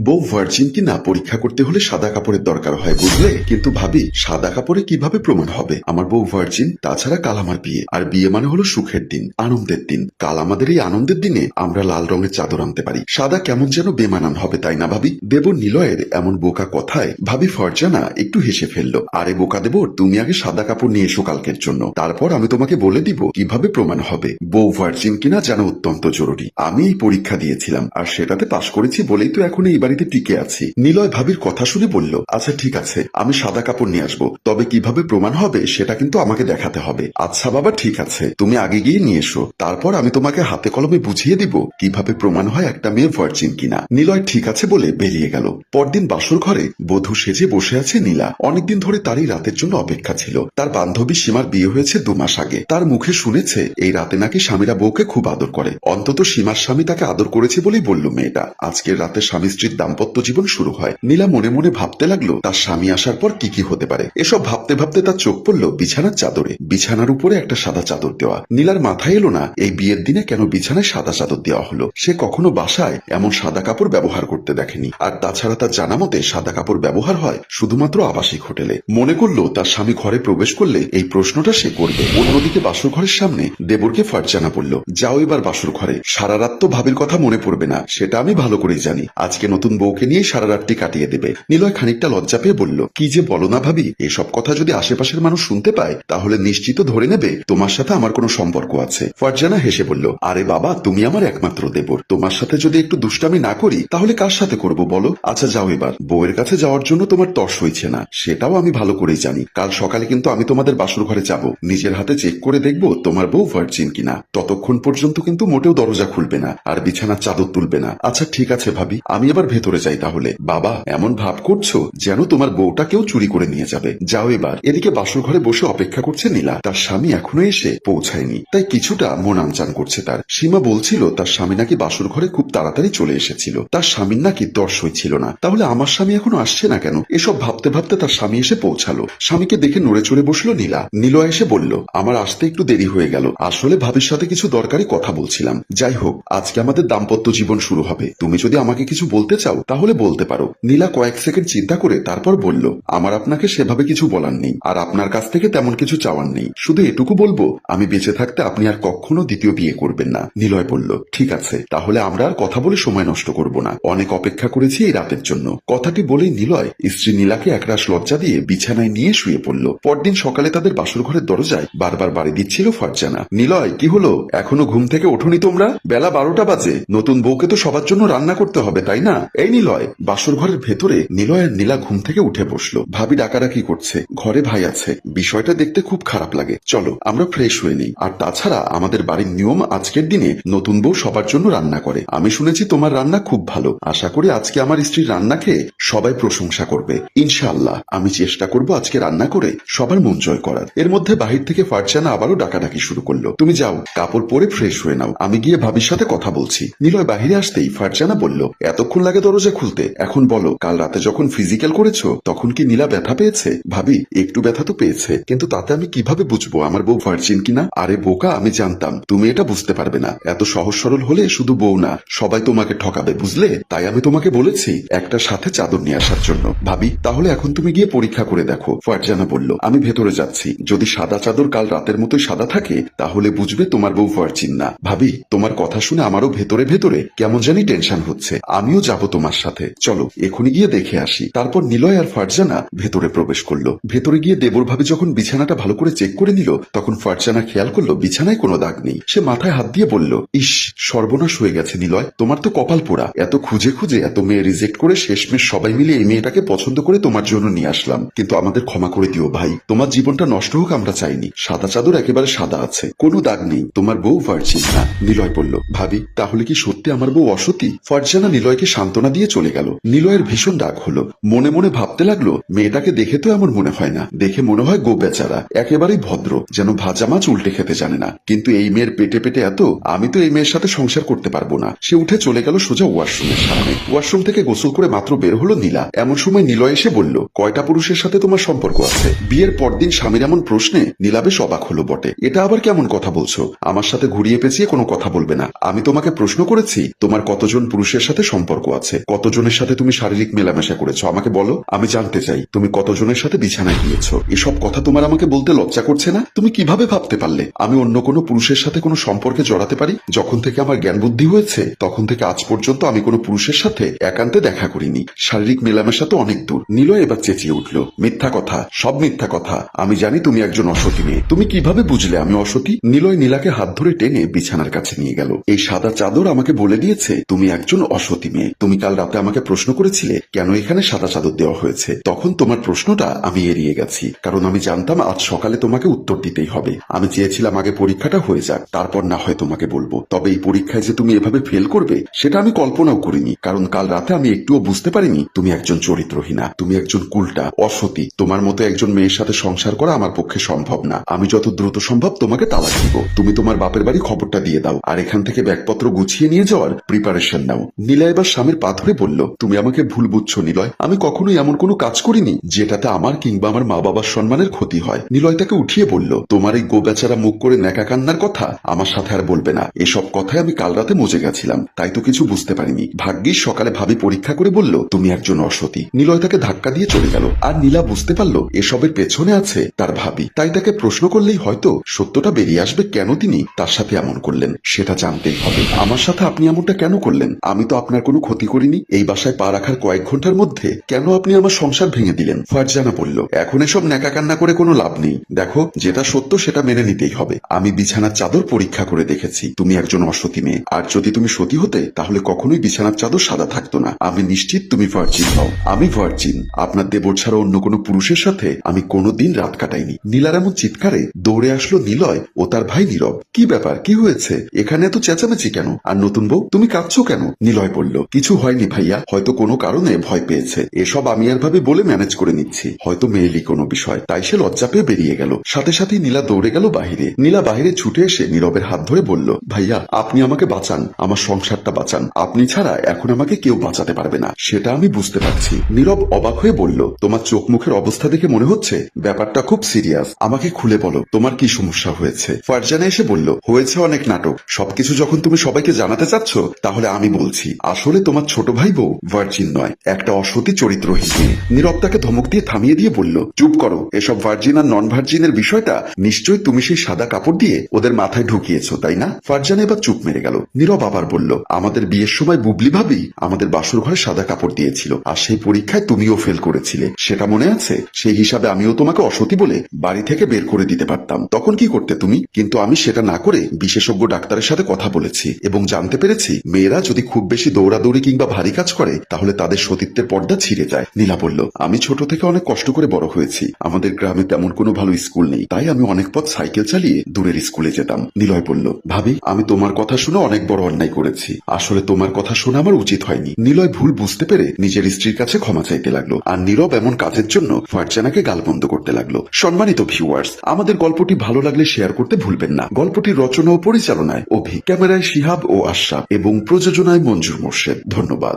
বউ ভার্জিন কিনা পরীক্ষা করতে হলে সাদা কাপড়ের দরকার হয় বুঝলে, কিন্তু ভাবি সাদা কাপড়ে কিভাবে প্রমাণ হবে আমার বউ ভার্জিন? তাছাড়া কাল আমার বিয়ে, আর বিয়ে মানে হলো সুখের দিন, আনন্দের দিন। কাল আমাদের এই আনন্দের দিনে আমরা লাল রঙের চাদর আনতে পারি, সাদা কেমন যেন বেমানান হবে, তাই না ভাবি? দেবর নিলয়ের এমন বোকা কথায় ভাবি ফারজানা একটু হেসে ফেললো। আরে বোকা দেবর, তুমি আগে সাদা কাপড় নিয়ে এসো কালকের জন্য, তারপর আমি তোমাকে বলে দিব কিভাবে প্রমাণ হবে বউ ভার্জিন কিনা জানা অত্যন্ত জরুরি। আমি এই পরীক্ষা দিয়েছিলাম আর সেটাতে পাশ করেছি বলেই তো এখন এই বাড়িতে টিকে আছি। নিলয় ভাবির কথা শুনে বলল, আচ্ছা ঠিক আছে, আমি সাদা কাপড় নিয়ে আসবো, তবে কিভাবে প্রমাণ হবে সেটা কিন্তু আমাকে দেখাতে হবে। আচ্ছা বাবা ঠিক আছে, তুমি আগে গিয়ে নিয়ে এসো, তারপর আমি তোমাকে হাতে কলমে বুঝিয়ে দিব কিভাবে প্রমাণ হয় একটা মেয়ে ভার্জিন কিনা। নিলয় ঠিক আছে বলে বেরিয়ে গেল। পরদিন বাসর ঘরে বধূ সেজে বসে আছে নীলা। অনেকদিন ধরে তারই রাতের জন্য অপেক্ষা ছিল। তার বান্ধবী সীমার বিয়ে হয়েছে 2 মাস আগে। তার মুখে শুনেছে এই রাতে নাকি স্বামীরা বউকে খুব আদর করে, অন্তত সীমার স্বামী তাকে আদর করেছে বলেই বলল মেয়েটা। আজকের রাতে স্বামী স্ত্রীর দাম্পত্য জীবন শুরু হয়। নীলা মনে মনে ভাবতে লাগলো তার স্বামী আসার পর কি কি হতে পারে। এসব ভাবতে ভাবতে তার চোখ পড়ল বিছানার চাদরে। বিছানার উপরে একটা সাদা চাদর দেওয়া। নীলার মাথায় এলো না এই বিয়ের দিনে কেন বিছানায় সাদা চাদর দেওয়া হলো। সে কখনো বাসায় এমন সাদা কাপড় ব্যবহার করতে দেখেনি। আর তাছাড়া তার জানা মতে সাদা কাপড় ব্যবহার হয় শুধুমাত্র আবাসিক হোটেলে। মনে করলো তার স্বামী ঘরে প্রবেশ করলে এই প্রশ্নটা সে করবে। অন্যদিকে বাসর ঘরের সামনে দেবরকে ফারজানা বলল, যাও এবার বাসর ঘরে, সারা রাত তো ভাবির কথা মনে পড়বে না, সেটা আমি ভালো করেই জানি। আজকে নতুন বউকে নিয়ে সারা রাতটি কাটিয়ে দেবে। নিলয় খানিকটা লজ্জা পেয়ে বলল, কি যে বলো না ভাবি, এসব কথা যদি আশেপাশের মানুষ শুনতে পায় তাহলে নিশ্চিত ধরে নেবে তোমার সাথে আমার কোনো সম্পর্ক আছে। ফারজানা হেসে বলল, আরে বাবা তুমি আমার একমাত্র দেবর, তোমার সাথে যদি একটু দুষ্টামি না করি তাহলে কার সাথে করব বলো। আচ্ছা যাও এবার, বউয়ের কাছে যাওয়ার জন্য তোমার তর্স হয়েছে না সেটাও আমি ভালো করেই জানি। কাল সকালে কিন্তু আমি তোমাদের বাসর ঘরে যাব, নিজের হাতে চেক করে দেখবো তোমার বউ ভার্জিন কিনা। ততক্ষণ পর্যন্ত কিন্তু মোটেও দরজা খুলবে না আর বিছানার চাদর তুলবে না। আচ্ছা ঠিক আছে ভাবি, আমি এবার ভেতরে যাই তাহলে। বাবা এমন ভাব করছো যেন তোমার বউটা কেউ চুরি করে নিয়ে যাবে, যাও এবার। এদিকে বাসর ঘরে বসে অপেক্ষা করছে নীলা। তার স্বামী এখনো এসে পৌঁছায়নি, তাই কিছুটা মন আনচান করছে তার। সীমা বলছিল তার স্বামী নাকি বাসর ঘরে খুব তাড়াতাড়ি চলে এসেছিল, তার স্বামীর নাকি তর্স হয়েছিল না। তাহলে আমার স্বামী এখনো আসছে না কেন? এসব ভাবতে ভাবতে তার স্বামী এসে পৌঁছালো। স্বামীকে দেখে নড়ে চড়ে বসলো নীলা। নীলয় এসে বলল, আমার আসতে একটু দেরি হয়ে গেল, আসলে ভাবির সাথে কিছু দরকারি কথা বলছিলাম। যাই হোক, আজকে আমাদের দাম্পত্য জীবন শুরু হবে, তুমি যদি আমাকে কিছু বলতে চাও তাহলে বলতে পারো। নীলা কয়েক সেকেন্ড চিন্তা করে তারপর বলল, আমার আপনাকে সেভাবে কিছু বলার নেই, আর আপনার কাছ থেকে তেমন কিছু চাওয়ার নেই। শুধু এটুকু বলবো, আমি বেঁচে থাকতে আপনি আর কখনো দ্বিতীয় বিয়ে করবেন না। নিলয় বলল, ঠিক আছে, তাহলে আমরা আর কথা বলে সময় নষ্ট করব না, অনেক অপেক্ষা করেছি এই রাতের জন্য। কথাটি বলেই নিলয় স্ত্রী নীলাকে একরাশ লজ্জা দিয়ে বিছানায় নিয়ে শুয়ে পড়ল। পরদিন সকালে তাদের বাসর ঘরের দরজায় বারবার বাড়ি দিচ্ছিল ফারজানা। নিলয় কি হলো, এখনো ঘুম থেকে ওঠোনি তোমরা? বেলা 12টা বাজে, নতুন বউকে তো সবার জন্য রান্না করতে হবে তাই না? এই নিলয়। বাসর ঘরের ভেতরে নিলয় আর নীলা ঘুম থেকে উঠে বসলো। ভাবি ডাকাডাকি করছে, ঘরে ভাই আছে, বিষয়টা দেখতে খুব খারাপ লাগে, চলো আমরা ফ্রেশ হয়ে নিই। আর তাছাড়া আমাদের বাড়ির নিয়ম আজকের দিনে নতুন বউ সবার জন্য রান্না করে। আমি শুনেছি তোমার রান্না খুব ভালো, আশা করি আজকে আমার স্ত্রীর রান্না খেয়ে সবাই প্রশংসা করবে। ইনশাআল্লাহ আমি চেষ্টা করব আজকে রান্না করে সবার মন জয় করার। এর মধ্যে বাহির থেকে ফারজানা আবারও ডাকাডাকি শুরু করলো, তুমি যাও কাপড় পরে ফ্রেশ হয়ে নাও, আমি গিয়ে ভাবির সাথে কথা বলছি। নিলয় বাহিরে আসতেই ফারজানা বলল, এতক্ষণ লাগে দরজা খুলতে? এখন বলো, কাল রাতে যখন ফিজিক্যাল করেছো তখন কি নীলা ব্যথা পেয়েছে? ভাবি একটু ব্যথা তো পেয়েছে, কিন্তু তাতে আমি কিভাবে বুঝবো আমার বউ ভার্জিন কিনা? আরে বোকা, আমি জানতাম তুমি এটা বুঝতে পারবে না। এত সহজ সরল হলে শুধু বউ না, সবাই তোমাকে ঠকাবে বুঝলে, তাই আমি তোমাকে বলেছি একটা সাথে চাদর নিয়ে আসার জন্য। ভাবি তাহলে এখন তুমি গিয়ে পরীক্ষা করে দেখো। ফারজানা বলল, আমি ভেতরে যাচ্ছি, যদি সাদা চাদর কাল রাতের মতোই সাদা থাকে তাহলে বুঝবে তোমার বউ ভার্জিন না। ভাবি তোমার কথা শুনে আমারও ভেতরে ভেতরে কেমন জানি টেনশন হচ্ছে, আমিও যাব তোমার সাথে, চলো এখনই গিয়ে দেখে আসি। তারপর নিলয় আর ফারজানা ভেতরে প্রবেশ করলো। ভেতরে গিয়ে দেবর ভাবি যখন বিছানাটা ভালো করে চেক করে নিল তখন ফারজানা খেয়াল করলো বিছানায় কোনো দাগ নেই। সে মাথায় হাত দিয়ে বলল, ইস সর্বনাশ হয়ে গেছে নিলয়, তোমার তো কপাল পোড়া, এত খুঁজে খুঁজে এত মেয়ে রিজেক্ট করে শেষমেশ সবাই মিলে এই মেয়েটাকে পছন্দ করে তোমার জন্য নিয়ে আসলাম, কিন্তু আমাদের ক্ষমা করে দিও ভাই, তোমার জীবনটা নষ্ট হোক আমরা চাইনি। সাদা চাদর একেবারে সাদা আছে, কোনো দাগ নেই, তোমার বউ ভার্জিন না। নিলয় বলল, ভাবি তাহলে কি সত্যি আমার বউ অসতী? ফারজানা নিলয়কে সান্ত্বনা দিয়ে চলে গেল। নিলয়ের ভীষণ রাগ হলো, মনে মনে ভাবতে লাগলো, মেয়েটাকে দেখে তো এমন মনে হয় না, দেখে মনে হয় গো বেচারা, একেবারেই ভদ্র, যেন ভাজা মাছ উল্টে খেতে জানে না। কিন্তু এই মেয়ের পেটে পেটে এত, আমি তো এই মেয়ের সাথে সংসার করতে পারবো না। সে উঠে চলে গেল সোজা ওয়াশরুমের সামনে। ওয়াশরুম থেকে গোসল করে মাত্র বের হলো নীলা। এমন সময় নিলয় এসে বলল, কয়টা পুরুষের সাথে তোমার সম্পর্ক আছে? বিয়ের পরদিন স্বামীর এমন প্রশ্নে নীলা বেশ অবাক হলো বটে। এটা আবার কেমন কথা বলছো? আমার সাথে ঘুরিয়ে পেঁচিয়ে কোনো কথা বলবে না। আমি তোমাকে প্রশ্ন করেছি তোমার কতজন পুরুষের সাথে সম্পর্ক আছে, কতজনের সাথে তুমি শারীরিক মেলামেশা করেছো আমাকে বলো, আমি জানতে চাই তুমি কতজনের সাথে বিছানায় গিয়েছো। এসব কথা তোমার আমাকে বলতে লজ্জা করছে না? তুমি কিভাবে ভাবতে পারলে আমি অন্য কোনো পুরুষের সাথে কোনো সম্পর্কে জড়াতে পারি? যখন থেকে আমার জ্ঞান বুদ্ধি হয়েছে তখন থেকে আজ পর্যন্ত আমি কোনো পুরুষের সাথে একান্তে দেখা করিনি। শারীরিক মেলামেশা তো অনেক দূর। নিলয় এবার চেঁচিয়ে উঠল, মিথ্যা কথা, সব মিথ্যা কথা। আমি জানি তুমি একজন অসতী মেয়ে। তুমি কিভাবে বুঝলে আমি অসতী? নিলয় নীলাকে হাত ধরে টেনে বিছানার কাছে নিয়ে গেল। এই সাদা চাদর আমাকে বলে দিয়েছে তুমি একজন অসতী মেয়ে। তুমি কাল রাতে আমাকে প্রশ্ন করেছিলে কেন এখানে সাদা চাদর দেওয়া হয়েছে। তখন তোমার প্রশ্নটা আমি এড়িয়ে গেছি, কারণ আমি জানতাম আজ সকালে তোমাকে উত্তর দিতেই হবে। আমি চেয়েছিলাম আগে পরীক্ষাটা হয়ে যাক, তারপর না হয় তোমাকে বলবো। তবে এই পরীক্ষায় যে তুমি এভাবে ফেল করবে সেটা আমি কল্পনাও করিনি, কারণ কাল রাতে আমি একটুও বুঝতে পারিনি তুমি একজন চরিত্রহীনা, তুমি একজন কুলটা অসতী। তোমার মতো একজন মেয়ের সাথে সংসার করা আমার পক্ষে সম্ভব না। আমি যত দ্রুত সম্ভব তোমাকে তালাক দিব। তুমি তোমার বাপের বাড়ি খবরটা দিয়ে দাও আর এখান থেকে ব্যাগপত্র গুছিয়ে নিয়ে যাওয়ার প্রিপারেশন নাও। নীলা এবার স্বামীর পা ধরে বলল, তুমি আমাকে ভুল বুঝছো নিলয়। আমি কখনোই এমন কোনো কাজ করিনি যেটাতে আমার কিংবা আমার মা বাবার সম্মানের ক্ষতি হয়। নিলয় তাকে উঠিয়ে বলল, তোমার এই গোবেচারা মুখ করে ন্যাকা কান্নার কথা আমার সাথে আর বলবে না। এসব কথায় আমি কাল রাতে মজে গেছিলাম, তাই তো কিছু বুঝতে পারিনি। ভাগ্যিস সকালে ভাবি পরীক্ষা করে বলল তুমি একজন অসতী। নিলয় তাকে ধাক্কা দিয়ে চলে গেল। আর নীলা বুঝতে পারলো এসবের পেছনে আছে তার ভাবি। তাই তাকে প্রশ্ন করলেই হয়তো সত্যটা বেরিয়ে আসবে কেন তিনি তার সাথে এমন করলেন সেটা জানতেই হবে। আমার সাথে আপনি এমনটা কেন করলেন? আমি তো আপনার কোনো ক্ষতি করিনি। এই বাসায় পা রাখার কয়েক ঘন্টার মধ্যে কেন আপনি আমার সংসার ভেঙে দিলেন? ফারজানা বলল, এখন এসব ন্যাকা কান্না করে কোনো লাভ নেই। দেখো, যেটা সত্য সেটা মেনে নিতেই হবে। আমি বিছানার চাদর পরীক্ষা করে দেখেছি তুমি একজন অসতী মেয়ে। আর যদি তুমি সতী হতে তাহলে কখনোই বিছানার চাদর সাদা থাকতো না। আমি নিশ্চিত তুমি ভার্জিন হও। আমি ভার্জিন। আপনার দেবর ছাড়া অন্য কোনো পুরুষের সাথে আমি কোনোদিন রাত কাটাইনি। নীলার এমন চিৎকারে দৌড়ে আসলো নিলয় ও তার ভাই নীরব। কি ব্যাপার, কি হয়েছে? এখানে এত চেঁচামেচি কেন? আর নতুন বউ, তুমি কাঁদছো কেন? নিলয় বলল, কিছু হয়নি ভাইয়া, হয়তো কোনো কারণে ভয় পেয়েছে। এসব আমি আর ভাবে বলে ম্যানেজ করে নিচ্ছি। হয়তো মেয়েলি কোনো বিষয়, তাই সে লজ্জা পেয়ে বেরিয়ে গেল। সাথে সাথেই নীলা দৌড়ে গেল বাহিরে। নীলা বাহিরে ছুটে এসে নীরবের হাত ধরে বলল, ভাইয়া আপনি আমাকে বাঁচান, আমার সংসারটা বাঁচান। আপনি ছাড়া এখন আমাকে কেউ বাঁচাতে পারবে না, সেটা আমি বুঝতে পারছি। নীরব অবাক হয়ে বলল, তোমার চোখ মুখের অবস্থা দেখে মনে হচ্ছে ব্যাপারটা খুব সিরিয়াস। আমাকে খুলে বলো তোমার কি সমস্যা হয়েছে। ফারজানা এসে বলল, হয়েছে অনেক নাটক। সবকিছু যখন তুমি সবাইকে জানাতে চাচ্ছ তাহলে আমি বলছি, আসলে তোমার ছোট ভাই বউ ভার্জিন নয়, একটা অসতী চরিত্রহীন মেয়ে। নীরব তাকে ধমক দিয়ে থামিয়ে দিয়ে বলল, চুপ করো। এসব ভার্জিন আর নন ভার্জিনের বিষয়টা নিশ্চয়ই তুমি সেই সাদা কাপড় দিয়ে ওদের মাথায় ঢুকিয়েছো, তাই না? ফারজানা এবার চুপ মেরে গেল। নীরব আবার বলল, আমাদের বিয়ের সময় বুবলি ভাবি আমাদের বাসর ঘরে সাদা কাপড় দিয়েছিল, আর সেই পরীক্ষায় তুমিও ফেল করেছিলে, সেটা মনে আছে? সেই হিসাবে আমিও তোমাকে অসতী বলে বাড়ি থেকে বের করে দিতে পারতাম। তখন কি করতে তুমি? কিন্তু আমি সেটা না করে বিশেষজ্ঞ ডাক্তারের সাথে কথা বলেছি এবং জানতে পেরেছি মেয়েরা যদি খুব বেশি দৌড়াদৌড়ি কিংবা ভারী কাজ করে তাহলে তাদের সতীত্বের পর্দা ছিঁড়ে যায়। নীলা বলল, আমি ছোট থেকে অনেক কষ্ট করে বড় হয়েছি। আমাদের গ্রামে তেমন কোনো ভালো স্কুল নেই, তাই আমি অনেক পথ সাইকেল চালিয়ে দূরের স্কুলে যেতাম। নিলয় বলল, ভাবি আমি তোমার কথা শুনে অনেক বড় অন্যায় করেছি। আসলে তোমার কথা শোনা আমার উচিত হয়নি। নিলয় ভুল বুঝতে পেরে নিজের স্ত্রীর কাছে ক্ষমা চাইতে লাগলো। আর নীরব এমন কাজের জন্য ফারজানাকে গালমন্দ করতে লাগলো। সম্মানিত ভিউয়ার্স, আমাদের গল্পটি ভালো লাগলে শেয়ার করতে ভুলবেন না। গল্পটির রচনা ও পরিচালনায় অভি, ক্যামেরায় শিহাব ও আশরাফ এবং প্রযোজনায় মঞ্জুর মোর্শেদ। ধন্যবাদ।